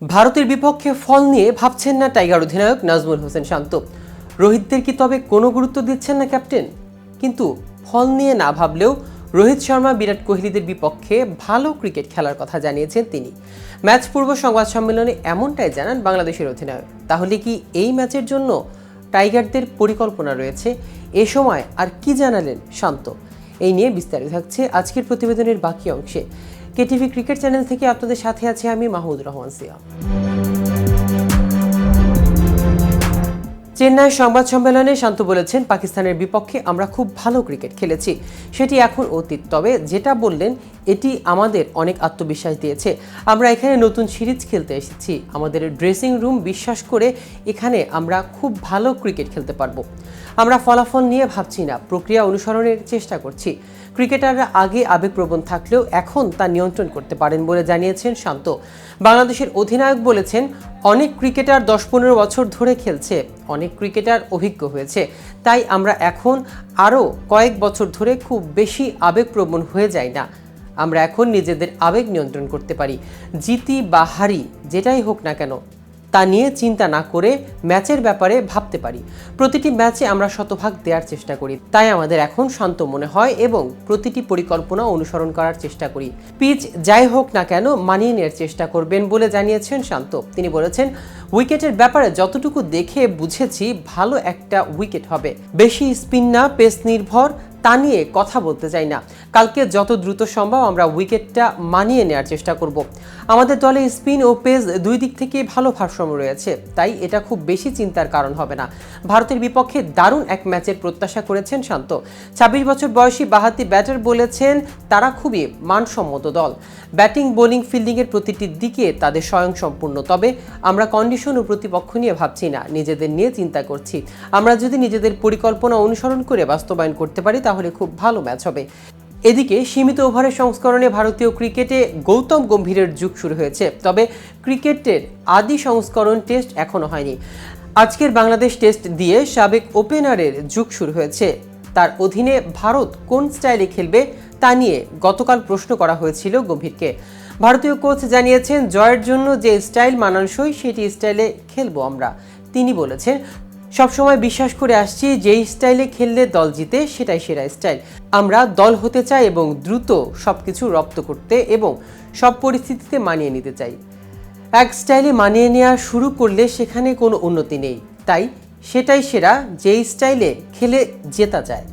ভারতের বিপক্ষে ফল নিয়ে ভাবছেন না টাইগার অধিনায়ক নাজমুল হোসেন শান্ত। রোহিতদের কি তবে কোনো গুরুত্ব দিচ্ছেন না ক্যাপ্টেন? কিন্তু ফল নিয়ে না ভাবলেও রোহিত শর্মা বিরাট কোহলিদের বিপক্ষে ভালো ক্রিকেট খেলার কথা জানিয়েছেন তিনি। ম্যাচ পূর্ব সংবাদ সম্মেলনে এমনটাই জানান বাংলাদেশের অধিনায়ক। তাহলে কি এই ম্যাচের জন্য টাইগারদের পরিকল্পনা রয়েছে? এ সময় আর কি জানালেন শান্ত? এই নিয়ে বিস্তারিত থাকছে আজকের প্রতিবেদনের বাকি অংশে। কেটিভি ক্রিকেট চ্যানেল থেকে আপনাদের সাথে আছি আমি মাহমুদুর রহমান সিয়া। চেন্নাই সংবাদ সম্মেলনে শান্ত বলেছেন, পাকিস্তানের বিপক্ষে আমরা খুব ভালো ক্রিকেট খেলেছি, সেটি এখন অতীত। তবে যেটা বললেন এটি আমাদের অনেক আত্মবিশ্বাস দিয়েছে। আমরা এখানে নতুন সিরিজ খেলতে এসেছি, আমাদের ড্রেসিং রুম বিশ্বাস করে এখানে আমরা খুব ভালো ক্রিকেট খেলতে পারবো। আমরা ফলাফল নিয়ে ভাবছি না, প্রক্রিয়া অনুসরণের চেষ্টা করছি। ক্রিকেটাররা আগে আবেগপ্রবণ থাকলেও এখন তা নিয়ন্ত্রণ করতে পারেন বলে জানিয়েছেন শান্ত। বাংলাদেশের অধিনায়ক বলেছেন, অনেক ক্রিকেটার 10-15 বছর ধরে খেলছে, অনেক ক্রিকেটার অভিজ্ঞ হয়েছে, তাই আমরা এখন আরও কয়েক বছর ধরে খুব বেশি আবেগপ্রবণ হয়ে যাই না। আমরা এখন নিজেদের আবেগ নিয়ন্ত্রণ করতে পারি। জিতি বা হারি যেটাই হোক না কেন তা নিয়ে চিন্তা না করে ম্যাচের ব্যাপারে ভাবতে পারি। প্রতিটি ম্যাচে আমরা শতভাগ দেওয়ার চেষ্টা করি, তাই আমাদের এখন শান্ত মনে হয় এবং প্রতিটি পরিকল্পনা অনুসরণ করার চেষ্টা করি। পিচ যাই হোক না কেন মানিয়ে নেওয়ার চেষ্টা করবেন বলে জানিয়েছেন শান্ত। তিনি বলেছেন, উইকেটের ব্যাপারে যতটুকু দেখে বুঝেছি ভালো একটা উইকেট হবে, বেশি স্পিন না পেস নির্ভর তা নিয়ে কথা বলতে চাই না। কালকে যত দ্রুত সম্ভব আমরা উইকেটটা মানিয়ে নেওয়ার চেষ্টা করব। আমাদের দলে স্পিন ও পেস দুই দিক থেকে ভালো ভারসাম্য রয়েছে, তাই এটা খুব বেশি চিন্তার কারণ হবে না। ভারতের বিপক্ষে দারুণ এক ম্যাচের প্রত্যাশা করেছেন শান্ত। 26 বছর বয়সী বাঁহাতি ব্যাটার বলেছেন, তারা খুবই মানসম্মত দল। ব্যাটিং বোলিং ফিল্ডিংয়ের প্রতিটি দিকে তাদের স্বয়ংসম্পূর্ণ। তবে আমরা কন্ডিশন ও প্রতিপক্ষ নিয়ে ভাবছি না, নিজেদের নিয়ে চিন্তা করছি। আমরা যদি নিজেদের পরিকল্পনা অনুসরণ করে বাস্তবায়ন করতে পারি তাহলে খুব ভালো ম্যাচ হবে। এদিকে সীমিত ওভারের সংস্করণে ভারতীয় ক্রিকেটে গৌতম গম্ভীরের যুগ শুরু হয়েছে, তবে ক্রিকেটের আদি সংস্করণ টেস্ট এখনো হয়নি। আজকের বাংলাদেশ টেস্ট দিয়ে সাবেক ওপেনারের যুগ শুরু হয়েছে। তার অধীনে ভারত কোন স্টাইলে খেলবে তা নিয়ে গতকাল প্রশ্ন করা হয়েছিল গম্ভীরকে। ভারতীয় কোচ জানিয়েছেন, জয়ের জন্য যে স্টাইল মানানসই সেটি স্টাইলে খেলবো আমরা। তিনি বলেছেন, সবসময় বিশ্বাস করে আসছি যেই স্টাইলে খেললে দল জিতে সেটাই সেরা স্টাইল। আমরা দল হতে চাই এবং দ্রুত সবকিছু রপ্ত করতে এবং সব পরিস্থিতিতে মানিয়ে নিতে চাই। এক স্টাইলে মানিয়ে নেওয়া শুরু করলে সেখানে কোনো উন্নতি নেই, তাই সেটাই সেরা যেই স্টাইলে খেলে জেতা যায়।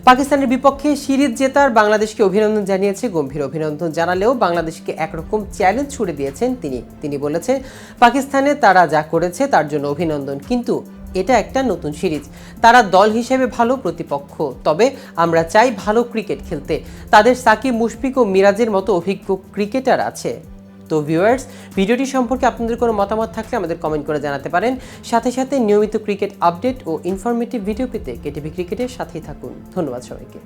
পাকিস্তানের বিপক্ষে সিরিজ জেতার বাংলাদেশকে অভিনন্দন জানিয়েছে গম্ভীর। অভিনন্দন জানালেও বাংলাদেশকে একরকম চ্যালেঞ্জ ছুড়ে দিয়েছেন তিনি বলেছেন, পাকিস্তানে তারা যা করেছে তার জন্য অভিনন্দন, কিন্তু এটা একটা নতুন সিরিজ, তারা দল হিসেবে ভালো প্রতিপক্ষ। তবে আমরা চাই ভালো ক্রিকেট খেলতে। তাদের সাকিব, মুশফিক ও মিরাজের মতো অভিজ্ঞ ক্রিকেটার আছে। তো ভিউয়ার্স, ভিডিওটি সম্পর্কে আপনাদের কোনো মতামত থাকলে আমাদের কমেন্ট করে জানাতে পারেন। সাথে সাথে নিয়মিত ক্রিকেট আপডেট ও ইনফরমেটিভ ভিডিও পেতে কেটিভি ক্রিকেটের সাথেই থাকুন। ধন্যবাদ সবাইকে।